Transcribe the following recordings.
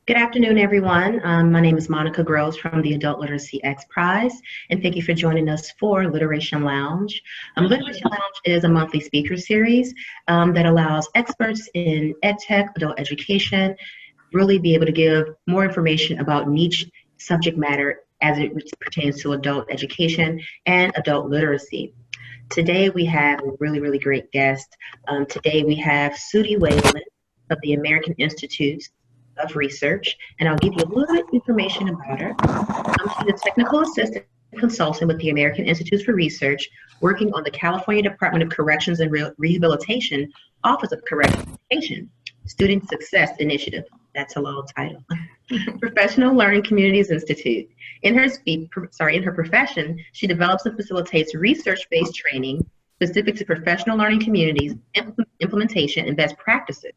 Good afternoon, everyone. My name is Monica Groves from the Adult Literacy X Prize, and thank you for joining us for Literation Lounge. Literation Lounge is a monthly speaker series that allows experts in EdTech, adult education, really be able to give more information about niche subject matter as it pertains to adult education and adult literacy. Today we have a really great guest. Today we have Sudi Whalen of the American Institute of Research, and I'll give you a little bit of information about her. She's a technical assistant consultant with the American Institute for Research, working on the California Department of Corrections and Rehabilitation Office of Corrections Education Student Success Initiative. That's a long title. Professional Learning Communities Institute. In her profession, she develops and facilitates research-based training specific to professional learning communities, implementation, and best practices.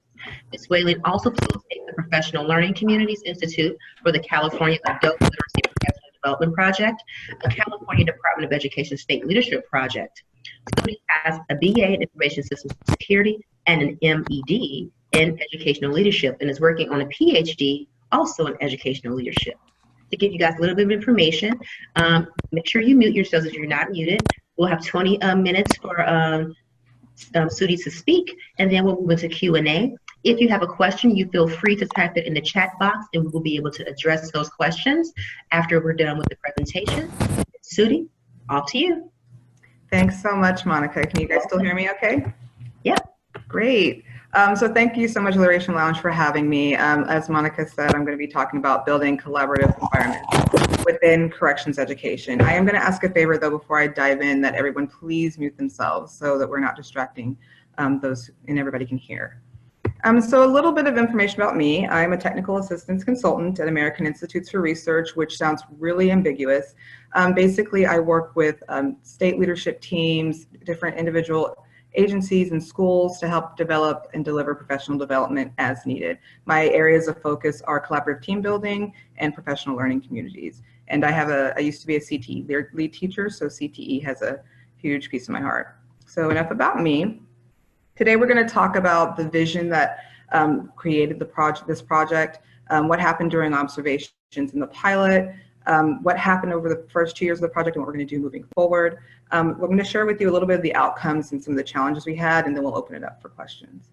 Ms. Whalen also facilitates the Professional Learning Communities Institute for the California Adult Literacy Professional Development Project, a California Department of Education State Leadership Project. She has a BA in Information Systems Security and an MED in Educational Leadership, and is working on a PhD also in Educational Leadership. To give you guys a little bit of information, make sure you mute yourselves if you're not muted. We'll have 20 minutes for Sudi to speak, and then we'll move into Q&A. If you have a question, you feel free to type it in the chat box, and we will be able to address those questions after we're done with the presentation. Sudi, off to you. Thanks so much, Monica. Can you guys still hear me okay? Yep. Great. So thank you so much, Literation Lounge, for having me. As Monica said, I'm going to be talking about building collaborative environments within corrections education. I am going to ask a favor, though, before I dive in, that everyone please mute themselves so that we're not distracting those and everybody can hear. So a little bit of information about me. I'm a technical assistance consultant at American Institutes for Research, which sounds really ambiguous. Basically, I work with state leadership teams, different individual agencies and schools to help develop and deliver professional development as needed. My areas of focus are collaborative team building and professional learning communities. And I used to be a CTE lead teacher, so CTE has a huge piece of my heart. So enough about me. Today we're going to talk about the vision that created this project, what happened during observations in the pilot, what happened over the first 2 years of the project, and what we're going to do moving forward. We're going to share with you a little bit of the outcomes and some of the challenges we had, and then we'll open it up for questions.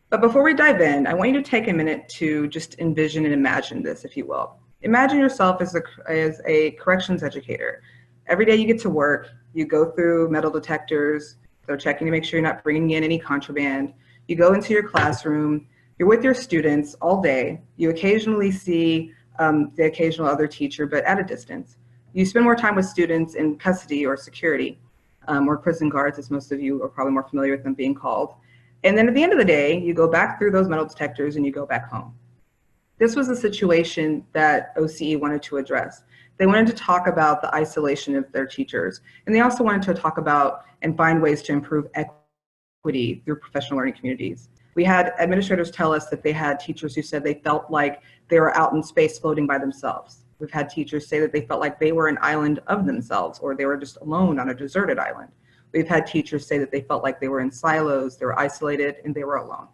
But before we dive in, I want you to take a minute to just envision and imagine this, if you will. Imagine yourself as a corrections educator. Every day you get to work, you go through metal detectors, they're checking to make sure you're not bringing in any contraband. You go into your classroom, you're with your students all day, you occasionally see the occasional other teacher, but at a distance. You spend more time with students in custody or security, or prison guards, as most of you are probably more familiar with them being called. And then at the end of the day, you go back through those metal detectors and you go back home. This was a situation that OCE wanted to address. They wanted to talk about the isolation of their teachers, and they also wanted to talk about and find ways to improve equity through professional learning communities. We had administrators tell us that they had teachers who said they felt like they were out in space floating by themselves. We've had teachers say that they felt like they were an island of themselves, or they were just alone on a deserted island. We've had teachers say that they felt like they were in silos, they were isolated, and they were alone.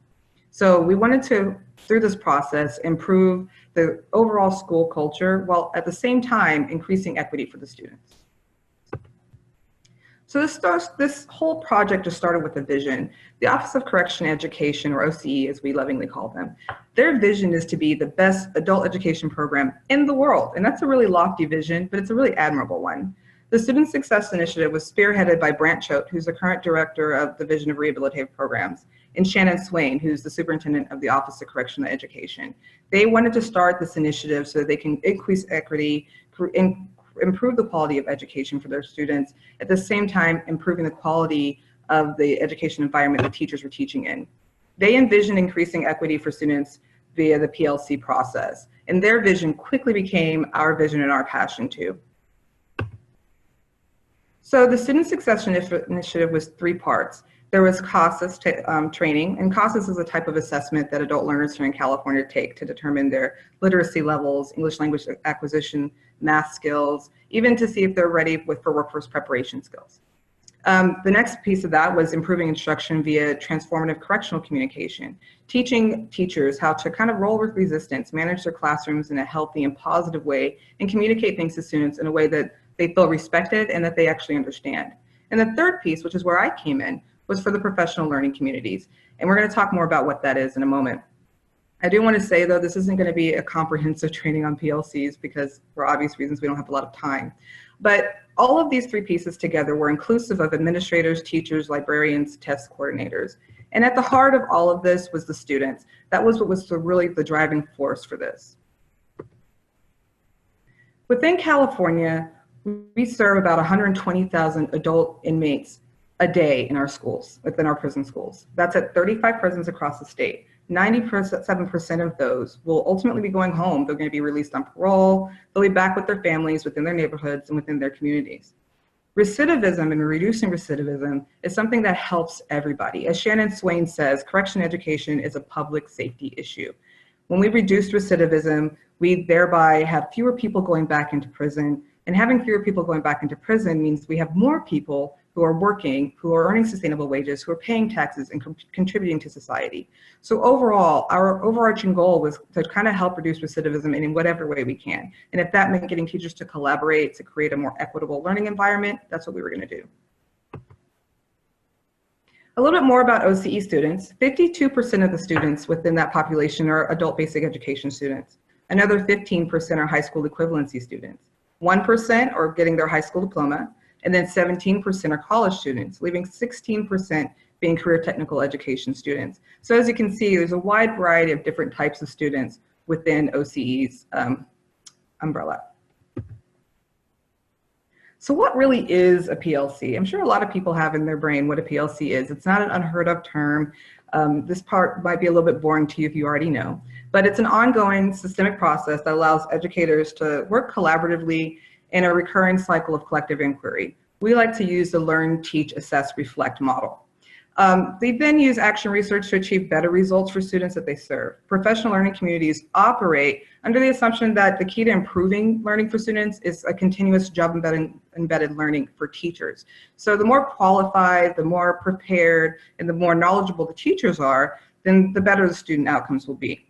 So we wanted to, through this process, improve the overall school culture while at the same time increasing equity for the students. So this whole project just started with a vision. The Office of Correction Education, or OCE as we lovingly call them, their vision is to be the best adult education program in the world. And that's a really lofty vision, but it's a really admirable one. The Student Success Initiative was spearheaded by Brant Choate, who's the current director of the Division of Rehabilitative Programs, and Shannon Swain, who's the superintendent of the Office of Correctional Education. They wanted to start this initiative so that they can increase equity, improve the quality of education for their students, at the same time improving the quality of the education environment the teachers were teaching in. They envisioned increasing equity for students via the PLC process, and their vision quickly became our vision and our passion too. So the Student Success Initiative was 3 parts. There was CASAS training, and CASAS is a type of assessment that adult learners here in California take to determine their literacy levels, English language acquisition, math skills, even to see if they're ready for workforce preparation skills. The next piece of that was improving instruction via transformative correctional communication, teaching teachers how to kind of roll with resistance, manage their classrooms in a healthy and positive way, and communicate things to students in a way that they feel respected and that they actually understand. And the third piece, which is where I came in, was for the professional learning communities. And we're going to talk more about what that is in a moment. I do want to say, though, this isn't going to be a comprehensive training on PLCs because for obvious reasons, we don't have a lot of time. But all of these three pieces together were inclusive of administrators, teachers, librarians, test coordinators. And at the heart of all of this was the students. That was what was really the driving force for this. Within California, we serve about 120,000 adult inmates a day in our schools, within our prison schools. That's at 35 prisons across the state. 97% of those will ultimately be going home. They're going to be released on parole. They'll be back with their families, within their neighborhoods, and within their communities. Recidivism and reducing recidivism is something that helps everybody. As Shannon Swain says, correction education is a public safety issue. When we reduce recidivism, we thereby have fewer people going back into prison. And having fewer people going back into prison means we have more people who are working, who are earning sustainable wages, who are paying taxes and contributing to society. So overall, our overarching goal was to kind of help reduce recidivism in whatever way we can. And if that meant getting teachers to collaborate to create a more equitable learning environment, that's what we were going to do. A little bit more about OCE students. 52% of the students within that population are adult basic education students. Another 15% are high school equivalency students. 1% are getting their high school diploma, and then 17% are college students, leaving 16% being career technical education students. So as you can see, there's a wide variety of different types of students within OCE's umbrella. So what really is a PLC? I'm sure a lot of people have in their brain what a PLC is. It's not an unheard of term. This part might be a little bit boring to you if you already know, but it's an ongoing systemic process that allows educators to work collaboratively in a recurring cycle of collective inquiry. We like to use the learn, teach, assess, reflect model. They then use action research to achieve better results for students that they serve. Professional learning communities operate under the assumption that the key to improving learning for students is a continuous job embedded learning for teachers. So the more qualified, the more prepared, and the more knowledgeable the teachers are, then the better the student outcomes will be.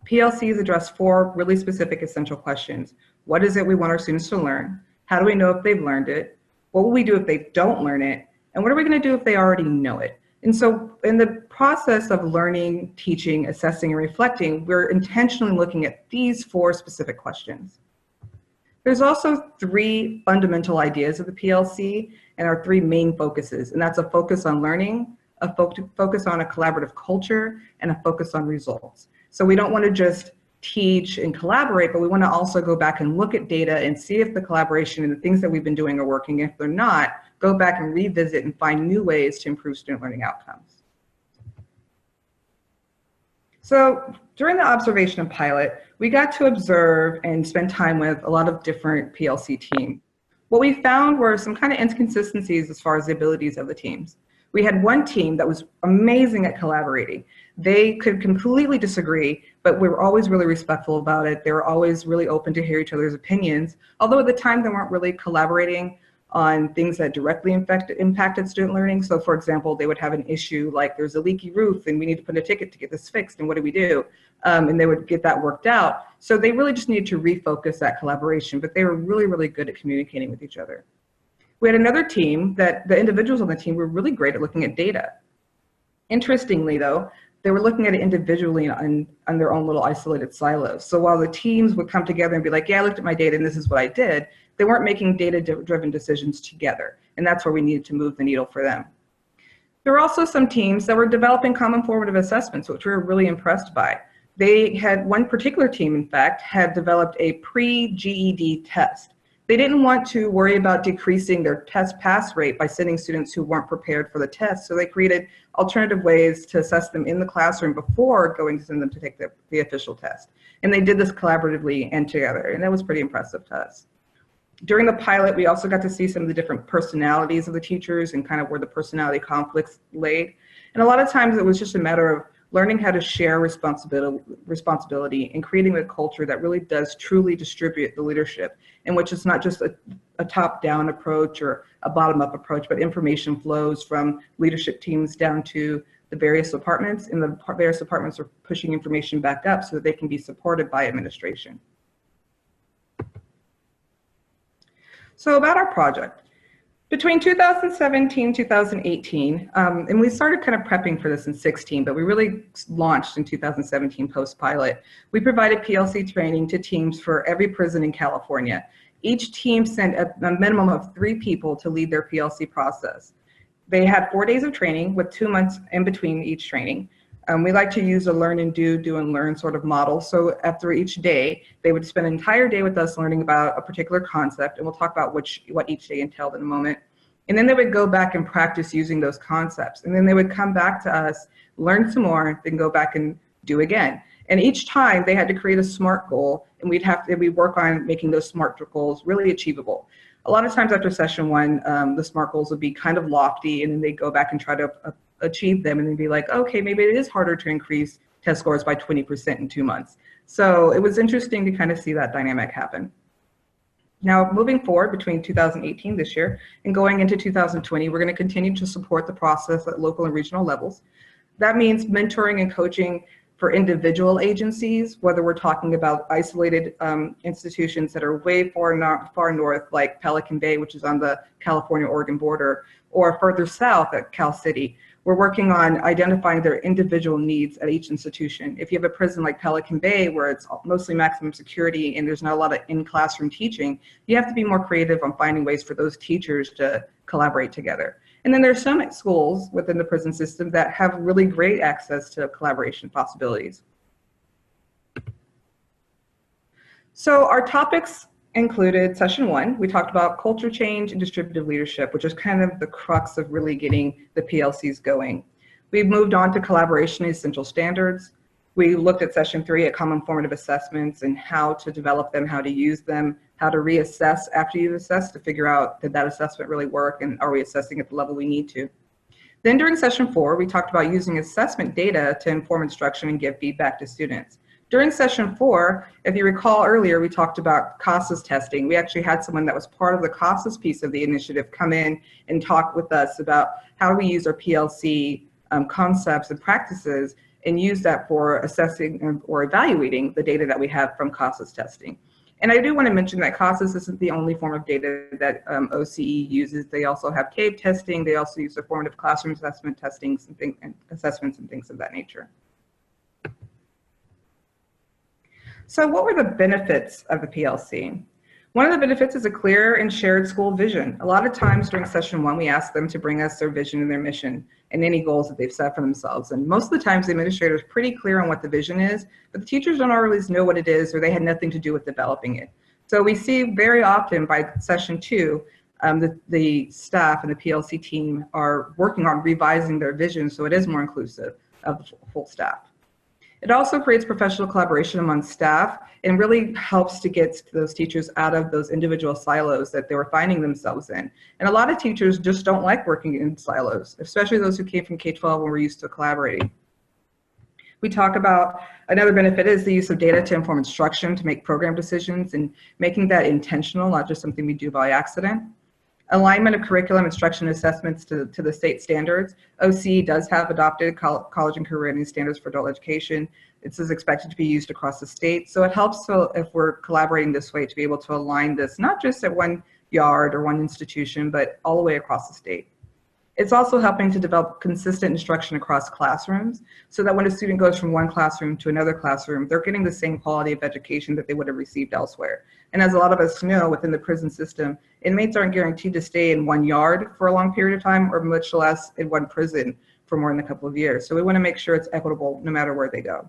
PLCs address four really specific essential questions. What is it we want our students to learn? How do we know if they've learned it? What will we do if they don't learn it? And what are we going to do if they already know it? And so in the process of learning, teaching, assessing, and reflecting, we're intentionally looking at these four specific questions. There's also three fundamental ideas of the PLC and our three main focuses, and that's a focus on learning, a focus on a collaborative culture, and a focus on results. So we don't want to just teach and collaborate, but we want to also go back and look at data and see if the collaboration and the things that we've been doing are working. If they're not, go back and revisit and find new ways to improve student learning outcomes. So during the observation and pilot, we got to observe and spend time with a lot of different PLC teams. What we found were some kind of inconsistencies as far as the abilities of the teams. We had one team that was amazing at collaborating. They could completely disagree, but we were always really respectful about it. They were always really open to hear each other's opinions, although at the time they weren't really collaborating on things that directly impacted student learning. So for example, they would have an issue like there's a leaky roof and we need to put a ticket to get this fixed, and what do we do? And they would get that worked out. So they really just needed to refocus that collaboration, but they were really, really good at communicating with each other. We had another team that the individuals on the team were really great at looking at data. Interestingly though, they were looking at it individually on their own little isolated silos. So while the teams would come together and be like, yeah, I looked at my data and this is what I did, they weren't making data-driven decisions together. And that's where we needed to move the needle for them. There were also some teams that were developing common formative assessments, which we were really impressed by. They had one particular team, in fact, had developed a pre-GED test. They didn't want to worry about decreasing their test pass rate by sending students who weren't prepared for the test. So they created alternative ways to assess them in the classroom before going to send them to take the official test. And they did this collaboratively and together, and that was pretty impressive to us. During the pilot, we also got to see some of the different personalities of the teachers and kind of where the personality conflicts laid. And a lot of times it was just a matter of learning how to share responsibility and creating a culture that really does truly distribute the leadership, in which it's not just a top-down approach or a bottom-up approach, but information flows from leadership teams down to the various departments, and the various departments are pushing information back up so that they can be supported by administration. So about our project. Between 2017, 2018, and we started kind of prepping for this in 16, but we really launched in 2017 post-pilot. We provided PLC training to teams for every prison in California. Each team sent a minimum of 3 people to lead their PLC process. They had 4 days of training with 2 months in between each training. We like to use a learn and do and learn sort of model. So after each day, they would spend an entire day with us learning about a particular concept, and we'll talk about what each day entailed in a moment. And then they would go back and practice using those concepts. And then they would come back to us, learn some more, then go back and do again. And each time they had to create a SMART goal, and we'd work on making those SMART goals really achievable. A lot of times after session 1, the SMART goals would be kind of lofty, and then they'd go back and try to achieve them, and then be like, okay, maybe it is harder to increase test scores by 20% in 2 months. So it was interesting to kind of see that dynamic happen. Now, moving forward between 2018 this year and going into 2020, we're going to continue to support the process at local and regional levels. That means mentoring and coaching for individual agencies, whether we're talking about isolated institutions that are way far north, like Pelican Bay, which is on the California-Oregon border, or further south at Cal City. We're working on identifying their individual needs at each institution. If you have a prison like Pelican Bay, where it's mostly maximum security and there's not a lot of in-classroom teaching, you have to be more creative on finding ways for those teachers to collaborate together. And then there's some schools within the prison system that have really great access to collaboration possibilities. So our topics included session 1, we talked about culture change and distributive leadership, which is kind of the crux of really getting the PLCs going. We've moved on to collaboration and essential standards. We looked at session 3 at common formative assessments and how to develop them, how to use them, how to reassess after you've assessed to figure out did that assessment really work and are we assessing at the level we need to. Then during session 4, we talked about using assessment data to inform instruction and give feedback to students. During session 4, if you recall earlier, we talked about CASAS testing. We actually had someone that was part of the CASAS piece of the initiative come in and talk with us about how we use our PLC concepts and practices and use that for assessing or evaluating the data that we have from CASAS testing. And I do want to mention that CASAS isn't the only form of data that OCE uses. They also have CAVE testing. They also use the formative classroom assessment testings and assessments and things of that nature. So what were the benefits of the PLC? One of the benefits is a clear and shared school vision. A lot of times during session 1, we ask them to bring us their vision and their mission and any goals that they've set for themselves. And most of the times the administrator is pretty clear on what the vision is, but the teachers don't always know what it is, or they had nothing to do with developing it. So we see very often by session 2, the staff and the PLC team are working on revising their vision so it is more inclusive of the full staff. It also creates professional collaboration among staff and really helps to get those teachers out of those individual silos that they were finding themselves in. And a lot of teachers just don't like working in silos, especially those who came from K-12 when we're used to collaborating. We talk about another benefit is the use of data to inform instruction, to make program decisions, and making that intentional, not just something we do by accident. Alignment of curriculum, instruction, assessments to the state standards. OCE does have adopted college and career readiness standards for adult education. This is expected to be used across the state. So it helps if we're collaborating this way to be able to align this, not just at one yard or one institution, but all the way across the state. It's also helping to develop consistent instruction across classrooms so that when a student goes from one classroom to another classroom, they're getting the same quality of education that they would have received elsewhere. And as a lot of us know, within the prison system, inmates aren't guaranteed to stay in one yard for a long period of time, or much less in one prison for more than a couple of years. So we want to make sure it's equitable no matter where they go.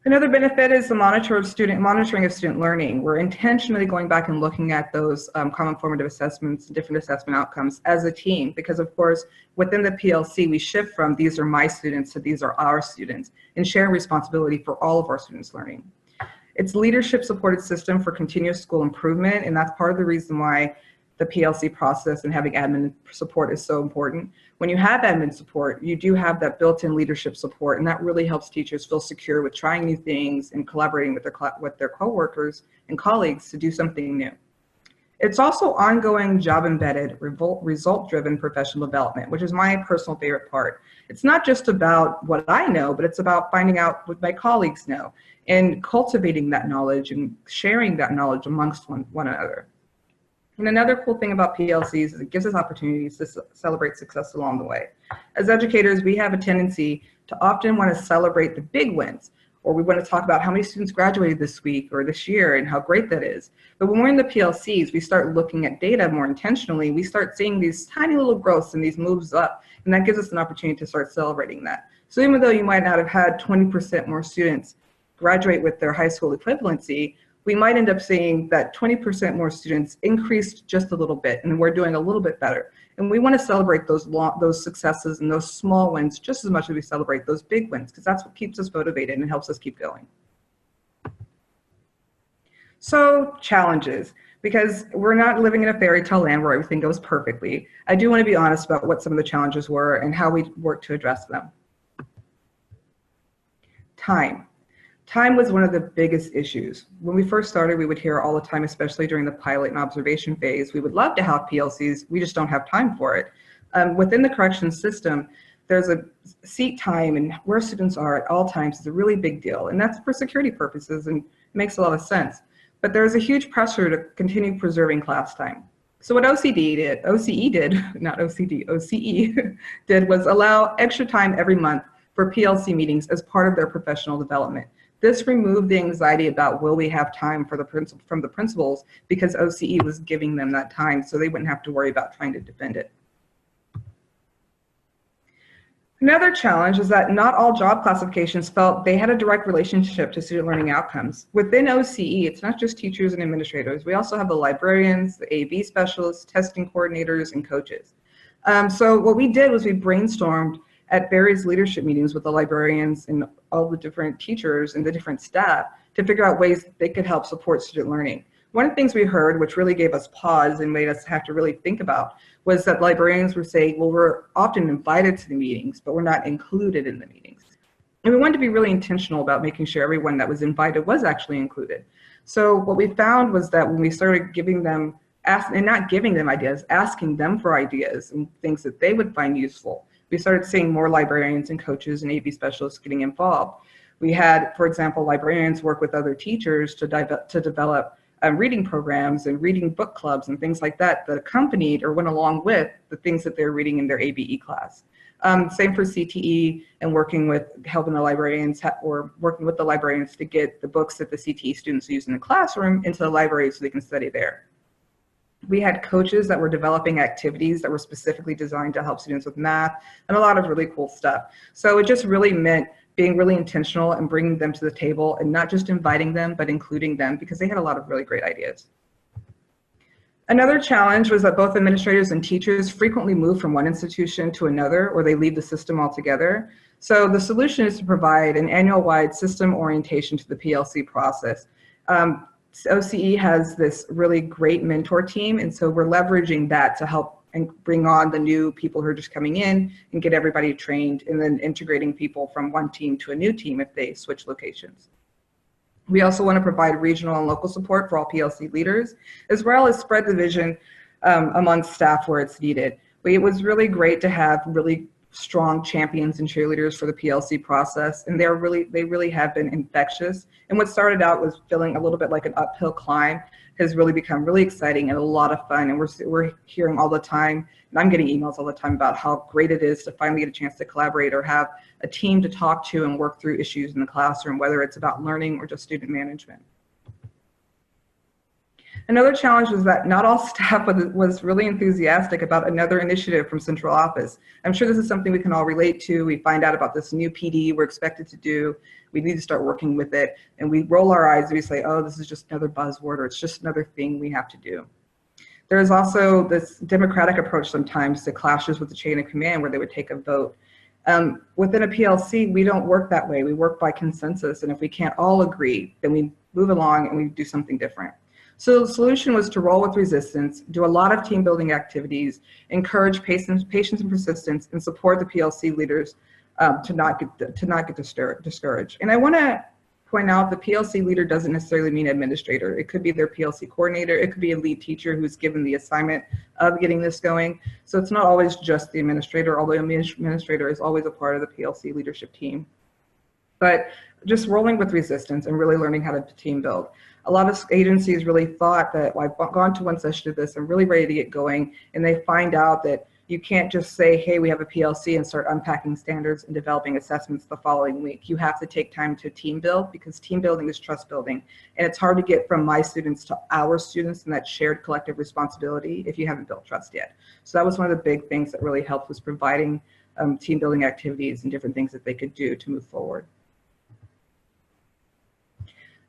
Another benefit is the monitoring of student learning. We're intentionally going back and looking at those common formative assessments, different assessment outcomes as a team, because of course, within the PLC, we shift from these are my students to these are our students and share responsibility for all of our students' learning. It's leadership supported system for continuous school improvement, and that's part of the reason why the PLC process and having admin support is so important. When you have admin support, you do have that built-in leadership support, and that really helps teachers feel secure with trying new things and collaborating with their coworkers and colleagues to do something new. It's also ongoing job-embedded, result-driven professional development, which is my personal favorite part. It's not just about what I know, but it's about finding out what my colleagues know and cultivating that knowledge and sharing that knowledge amongst one another. And another cool thing about PLCs is it gives us opportunities to celebrate success along the way. As educators, we have a tendency to often want to celebrate the big wins, or we want to talk about how many students graduated this week or this year and how great that is. But when we're in the PLCs, we start looking at data more intentionally. We start seeing these tiny little growths and these moves up, and that gives us an opportunity to start celebrating that. So even though you might not have had 20% more students graduate with their high school equivalency, we might end up seeing that 20% more students increased just a little bit, and we're doing a little bit better. And we want to celebrate those successes and those small wins just as much as we celebrate those big wins, because that's what keeps us motivated and helps us keep going. So challenges, because we're not living in a fairy tale land where everything goes perfectly. I do want to be honest about what some of the challenges were and how we work to address them. Time. Time was one of the biggest issues. When we first started, we would hear all the time, especially during the pilot and observation phase, we would love to have PLCs, we just don't have time for it. Within the corrections system, there's a seat time and where students are at all times is a really big deal. And that's for security purposes and makes a lot of sense. But there's a huge pressure to continue preserving class time. So what OCE did, not OCD, OCE did was allow extra time every month for PLC meetings as part of their professional development. This removed the anxiety about will we have time from the principals, because OCE was giving them that time so they wouldn't have to worry about trying to defend it. Another challenge is that not all job classifications felt they had a direct relationship to student learning outcomes. Within OCE, it's not just teachers and administrators. We also have the librarians, the AV specialists, testing coordinators, and coaches. So what we did was we brainstormed at various leadership meetings with the librarians and all the different teachers and the different staff to figure out ways that they could help support student learning. One of the things we heard, which really gave us pause and made us have to really think about, was that librarians were saying, well, we're often invited to the meetings, but we're not included in the meetings. And we wanted to be really intentional about making sure everyone that was invited was actually included. So what we found was that when we started giving them, and not giving them ideas, asking them for ideas and things that they would find useful, we started seeing more librarians and coaches and AV specialists getting involved. We had, for example, librarians work with other teachers to develop reading programs and reading book clubs and things like that that accompanied or went along with the things that they're reading in their ABE class. Same for CTE and helping the librarians or working with the librarians to get the books that the CTE students use in the classroom into the library so they can study there. We had coaches that were developing activities that were specifically designed to help students with math and a lot of really cool stuff. So it just really meant being really intentional and bringing them to the table and not just inviting them, but including them because they had a lot of really great ideas. Another challenge was that both administrators and teachers frequently move from one institution to another, or they leave the system altogether. So the solution is to provide an annual-wide system orientation to the PLC process. OCE has this really great mentor team, and so we're leveraging that to help and bring on the new people who are just coming in and get everybody trained, and then integrating people from one team to a new team if they switch locations. We also want to provide regional and local support for all PLC leaders, as well as spread the vision among staff where it's needed. It was really great to have really strong champions and cheerleaders for the PLC process, and they really have been infectious. And what started out was feeling a little bit like an uphill climb has really become really exciting and a lot of fun. And we're hearing all the time, and I'm getting emails all the time about how great it is to finally get a chance to collaborate or have a team to talk to and work through issues in the classroom, whether it's about learning or just student management. Another challenge was that not all staff was really enthusiastic about another initiative from central office. I'm sure this is something we can all relate to. We find out about this new PD we're expected to do. We need to start working with it. And we roll our eyes and we say, oh, this is just another buzzword, or it's just another thing we have to do. There is also this democratic approach sometimes to clashes with the chain of command where they would take a vote. Within a PLC, we don't work that way. We work by consensus. And if we can't all agree, then we move along and we do something different. So the solution was to roll with resistance, do a lot of team building activities, encourage patience and persistence, and support the PLC leaders to not get discouraged. And I want to point out the PLC leader doesn't necessarily mean administrator. It could be their PLC coordinator. It could be a lead teacher who's given the assignment of getting this going. So it's not always just the administrator, although the administrator is always a part of the PLC leadership team. But just rolling with resistance and really learning how to team build. A lot of agencies really thought that, well, I've gone to one session of this, I'm really ready to get going, and they find out that you can't just say, hey, we have a PLC and start unpacking standards and developing assessments the following week. You have to take time to team build, because team building is trust building. And it's hard to get from my students to our students and that shared collective responsibility if you haven't built trust yet. So that was one of the big things that really helped, was providing team building activities and different things that they could do to move forward.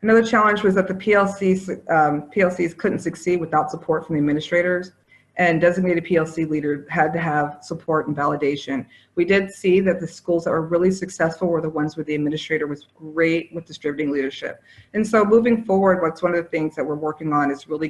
Another challenge was that the PLCs couldn't succeed without support from the administrators, and designated PLC leader had to have support and validation. We did see that the schools that were really successful were the ones where the administrator was great with distributing leadership. And so moving forward, what's one of the things that we're working on is really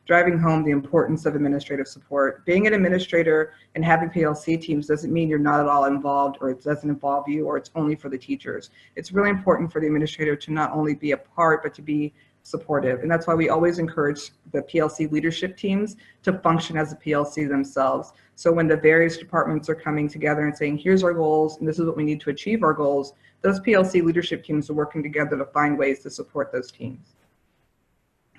driving home the importance of administrative support. Being an administrator and having PLC teams doesn't mean you're not at all involved, or it doesn't involve you, or it's only for the teachers. It's really important for the administrator to not only be a part, but to be supportive. And that's why we always encourage the PLC leadership teams to function as a PLC themselves. So when the various departments are coming together and saying, here's our goals, and this is what we need to achieve our goals, those PLC leadership teams are working together to find ways to support those teams.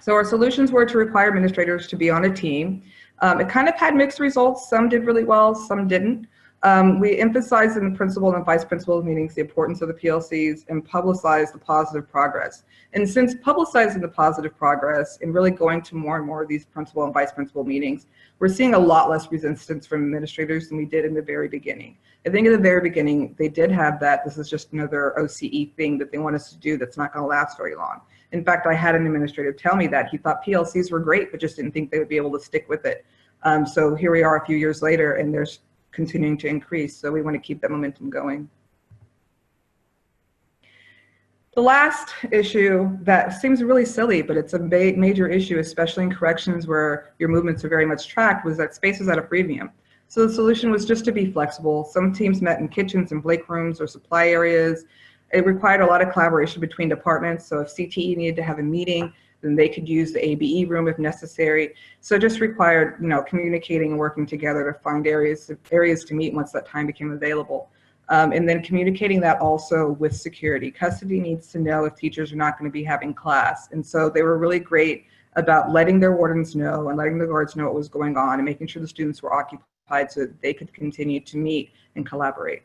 So our solutions were to require administrators to be on a team. It kind of had mixed results. Some did really well, some didn't. We emphasized in the principal and vice principal meetings the importance of the PLCs and publicized the positive progress. And since publicizing the positive progress and really going to more and more of these principal and vice principal meetings, we're seeing a lot less resistance from administrators than we did in the very beginning. I think in the very beginning, they did have that, this is just another OCE thing that they want us to do that's not going to last very long. In fact, I had an administrator tell me that he thought PLCs were great, but just didn't think they would be able to stick with it. So here we are a few years later, and there's continuing to increase. So we want to keep that momentum going. The last issue that seems really silly, but it's a major issue, especially in corrections where your movements are very much tracked, was that space is at a premium. So the solution was just to be flexible. Some teams met in kitchens and break rooms or supply areas. It required a lot of collaboration between departments. So if CTE needed to have a meeting, then they could use the ABE room if necessary. So it just required, communicating and working together to find areas to meet once that time became available. And then communicating that also with security. Custody needs to know if teachers are not going to be having class. And so they were really great about letting their wardens know and letting the guards know what was going on and making sure the students were occupied so that they could continue to meet and collaborate.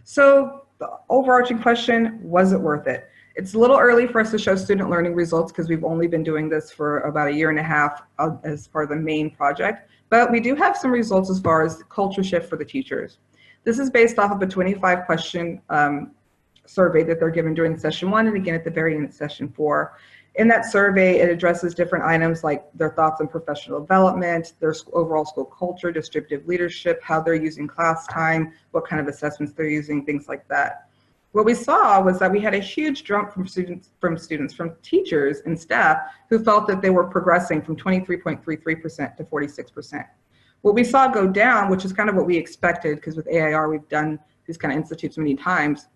So the overarching question, was it worth it? It's a little early for us to show student learning results because we've only been doing this for about a year and a half as part of the main project, but we do have some results as far as the culture shift for the teachers. This is based off of a 25-question survey that they're given during session 1 and again at the very end of session 4. In that survey, it addresses different items like their thoughts on professional development, their overall school culture, distributive leadership, how they're using class time, what kind of assessments they're using, things like that. What we saw was that we had a huge jump from teachers and staff who felt that they were progressing from 23.33% to 46%. What we saw go down, which is kind of what we expected, because with AIR we've done these kind of institutes many times,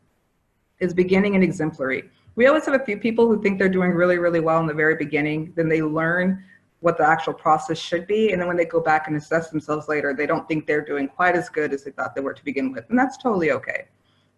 is beginning and exemplary. We always have a few people who think they're doing really, really well in the very beginning, then they learn what the actual process should be, and then when they go back and assess themselves later, they don't think they're doing quite as good as they thought they were to begin with, and that's totally okay.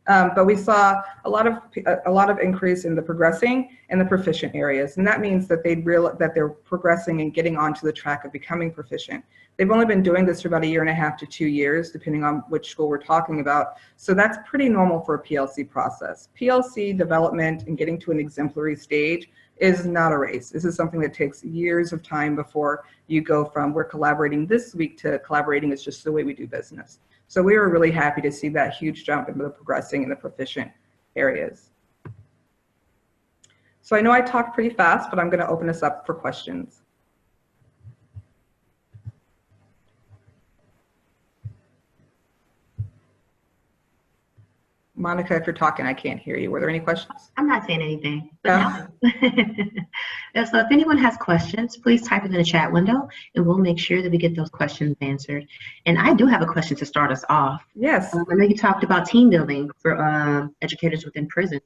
But we saw a lot of increase in the progressing and the proficient areas, and that means that they're progressing and getting onto the track of becoming proficient. They've only been doing this for about 1.5 to 2 years, depending on which school we're talking about. So that's pretty normal for a PLC process. PLC development and getting to an exemplary stage is not a race. This is something that takes years of time before you go from we're collaborating this week to collaborating is just the way we do business. So we were really happy to see that huge jump into the progressing and the proficient areas. So I know I talked pretty fast, but I'm going to open this up for questions. Monica, if you're talking, I can't hear you. Were there any questions? I'm not saying anything, but Oh. no. And so if anyone has questions, please type it in the chat window and we'll make sure that we get those questions answered. And I do have a question to start us off. Yes. I know you talked about team building for educators within prison.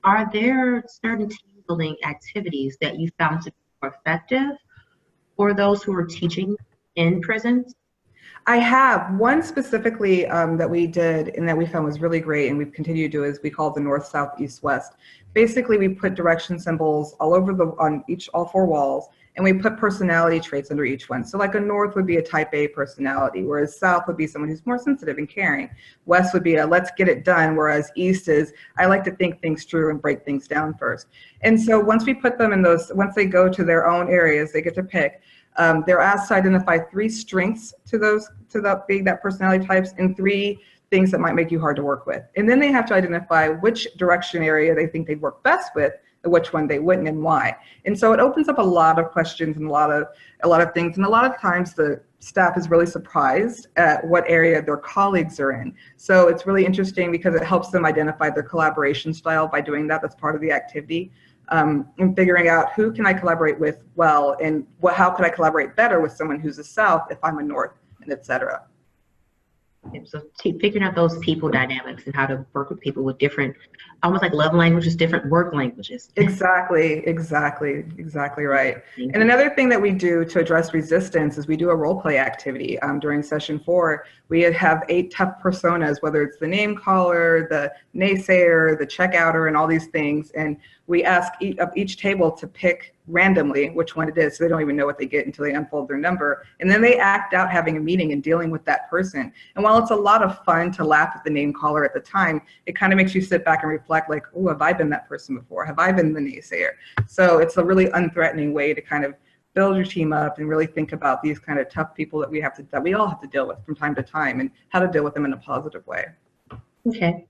Are there certain team building activities that you found to be more effective for those who are teaching in prisons? I have one specifically that we did and that we found was really great, and we've continued to do is we call it the north, south, east, west. Basically, we put direction symbols all over all four walls, and we put personality traits under each one. So like a north would be a type A personality, whereas south would be someone who's more sensitive and caring. West would be a let's get it done, whereas east is I like to think things through and break things down first. And so once we put them in those, once they go to their own areas, they get to pick. They're asked to identify 3 strengths being that personality types and 3 things that might make you hard to work with. And then they have to identify which direction area they think they'd work best with and which one they wouldn't and why. And so it opens up a lot of questions and a lot of things. And a lot of times the staff is really surprised at what area their colleagues are in. So it's really interesting because it helps them identify their collaboration style by doing that. That's part of the activity. And figuring out who can I collaborate with well, and how could I collaborate better with someone who's a South if I'm a North, and et cetera. So figuring out those people dynamics and how to work with people with different, almost like love languages, different work languages. Exactly right. And another thing that we do to address resistance is we do a role play activity during session 4. We have 8 tough personas, whether it's the name caller, the naysayer, the checkouter, and all these things. And we ask each table to pick randomly which one it is, so they don't even know what they get until they unfold their number. And then they act out having a meeting and dealing with that person. And while it's a lot of fun to laugh at the name caller at the time, it kind of makes you sit back and reflect like, oh, have I been that person before? Have I been the naysayer? So it's a really unthreatening way to kind of build your team up and really think about these kind of tough people that we all have to deal with from time to time and how to deal with them in a positive way. Okay.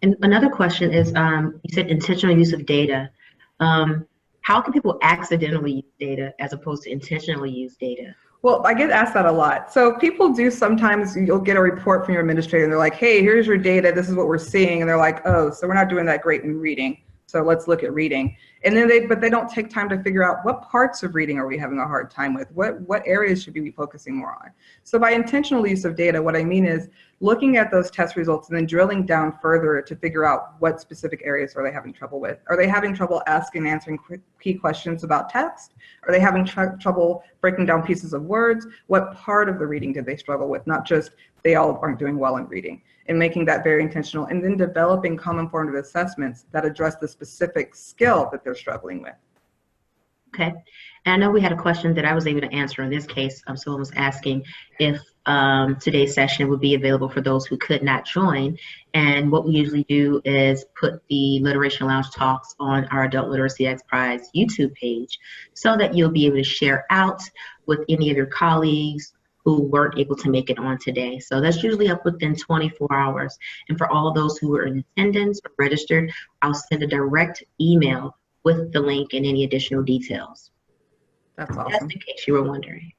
And another question is, you said intentional use of data. How can people accidentally use data as opposed to intentionally use data? Well, I get asked that a lot. So people do sometimes, you'll get a report from your administrator and they're like, hey, here's your data, this is what we're seeing. And they're like, oh, so we're not doing that great in reading. So let's look at reading. And then but they don't take time to figure out what parts of reading are we having a hard time with? What areas should we be focusing more on? So by intentional use of data, what I mean is looking at those test results and then drilling down further to figure out what specific areas are they having trouble with. Are they having trouble asking and answering key questions about text? Are they having trouble breaking down pieces of words? What part of the reading did they struggle with? Not just they all aren't doing well in reading. And making that very intentional, and then developing common formative assessments that address the specific skill that they're struggling with. Okay, and I know we had a question that I was able to answer in this case. Someone was asking if today's session would be available for those who could not join. And what we usually do is put the Literation Lounge talks on our Adult Literacy X Prize YouTube page so that you'll be able to share out with any of your colleagues who weren't able to make it on today. So that's usually up within 24 hours. And for all those who were in attendance or registered, I'll send a direct email with the link and any additional details. That's awesome. Just in case you were wondering.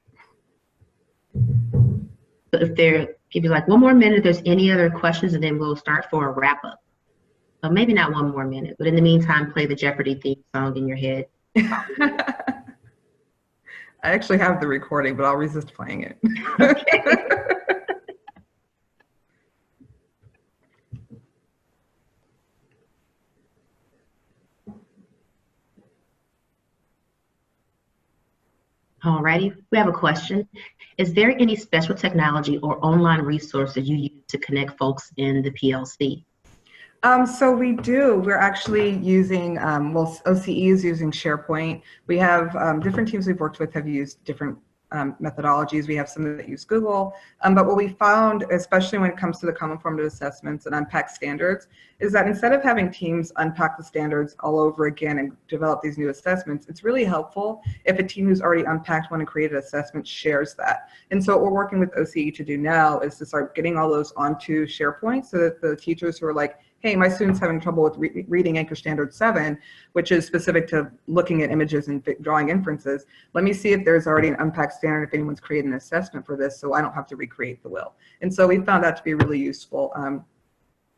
So give you like one more minute if there's any other questions, and then we'll start for a wrap up. But maybe not one more minute, but in the meantime, play the Jeopardy theme song in your head. I actually have the recording, but I'll resist playing it. Okay. Alrighty, we have a question. Is there any special technology or online resources you use to connect folks in the PLC? So we do. We're actually using, OCE is using SharePoint. We have different teams we've worked with have used different methodologies. We have some that use Google. But what we found, especially when it comes to the common formative assessments and unpack standards, is that instead of having teams unpack the standards all over again and develop these new assessments, it's really helpful if a team who's already unpacked one and created assessment shares that. And so what we're working with OCE to do now is to start getting all those onto SharePoint so that the teachers who are like, hey, my student's having trouble with reading Anchor Standard 7, which is specific to looking at images and drawing inferences. Let me see if there's already an unpacked standard, if anyone's created an assessment for this, so I don't have to recreate the wheel. And so we found that to be really useful.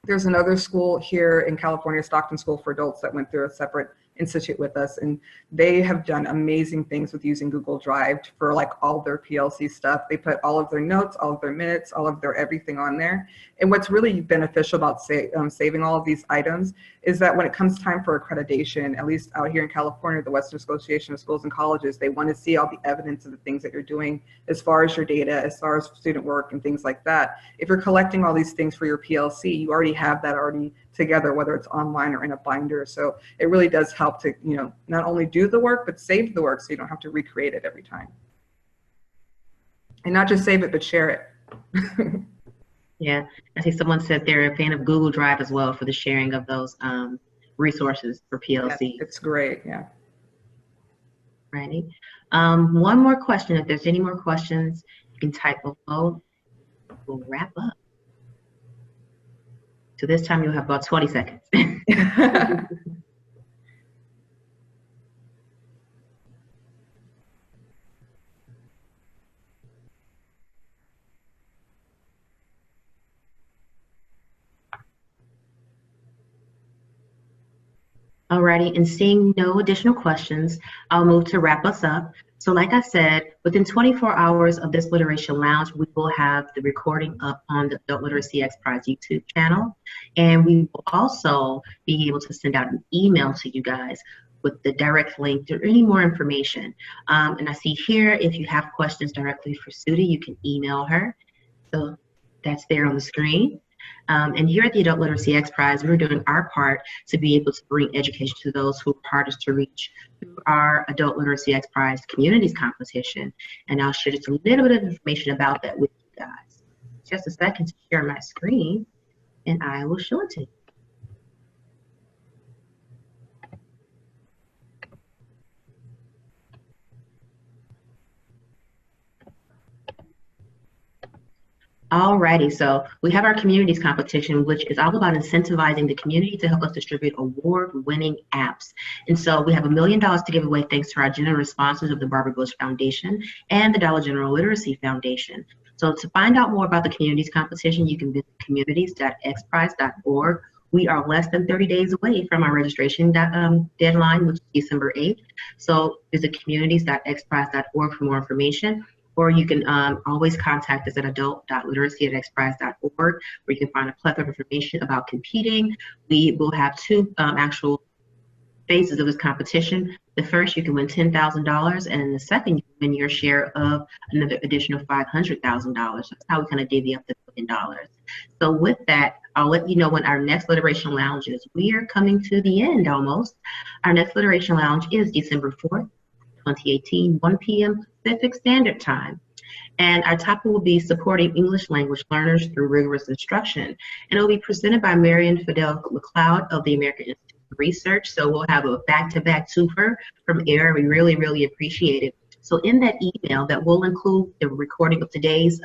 There's another school here in California, Stockton School for Adults, that went through a separate institute with us, and they have done amazing things with using Google Drive for like all their PLC stuff. They put all of their notes, all of their minutes, all of their everything on there. And what's really beneficial about saving all of these items is that when it comes time for accreditation, at least out here in California, the Western Association of Schools and Colleges, they want to see all the evidence of the things that you're doing as far as your data, as far as student work and things like that. If you're collecting all these things for your PLC, you already have that already together, whether it's online or in a binder. So it really does help to, you know, not only do the work, but save the work so you don't have to recreate it every time. And not just save it, but share it. Yeah, I see someone said they're a fan of Google Drive as well for the sharing of those resources for PLC. Yeah, it's great, yeah. Righty. One more question. If there's any more questions, you can type below. We'll wrap up. So this time you'll have about 20 seconds. Alrighty, and seeing no additional questions, I'll move to wrap us up. So like I said, within 24 hours of this Literation Lounge, we will have the recording up on the Adult Literacy X Prize YouTube channel. And we will also be able to send out an email to you guys with the direct link to any more information. And I see here, if you have questions directly for Sudi, you can email her. So that's there on the screen. And here at the Adult Literacy X Prize, we're doing our part to be able to bring education to those who are hardest to reach through our Adult Literacy X Prize Communities Competition. And I'll share just a little bit of information about that with you guys. Just a second to share my screen, and I will show it to you. Alrighty, so we have our communities competition, which is all about incentivizing the community to help us distribute award-winning apps. And so we have $1 million to give away thanks to our generous sponsors of the Barbara Bush Foundation and the Dollar General Literacy Foundation. So to find out more about the communities competition, you can visit communities.xprize.org. We are less than 30 days away from our registration deadline, which is December 8th. So visit communities.xprize.org for more information. Or you can always contact us at adult.literacy@xprize.org, where you can find a plethora of information about competing. We will have two actual phases of this competition. The first, you can win $10,000, and the second, you can win your share of another additional $500,000. That's how we kind of divvy up the $1 million. So with that, I'll let you know when our next Literation Lounge is. We are coming to the end almost. Our next Literation Lounge is December 4th, 2018, 1 p.m. Pacific Standard Time. And our topic will be supporting English language learners through rigorous instruction. And it will be presented by Marion Fidel McLeod of the American Institute of Research. So we'll have a back-to-back twofer from AIR. We really, really appreciate it. So in that email that will include the recording of today's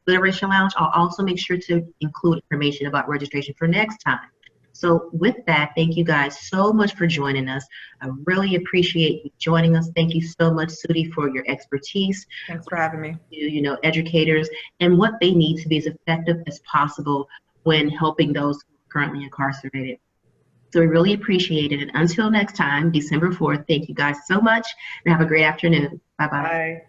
Literation Lounge, I'll also make sure to include information about registration for next time. So with that, thank you guys so much for joining us. I really appreciate you joining us. Thank you so much, Sudi, for your expertise. Thanks for having me. You know, educators and what they need to be as effective as possible when helping those currently incarcerated. So we really appreciate it. And until next time, December 4th, thank you guys so much and have a great afternoon. Bye-bye. Bye.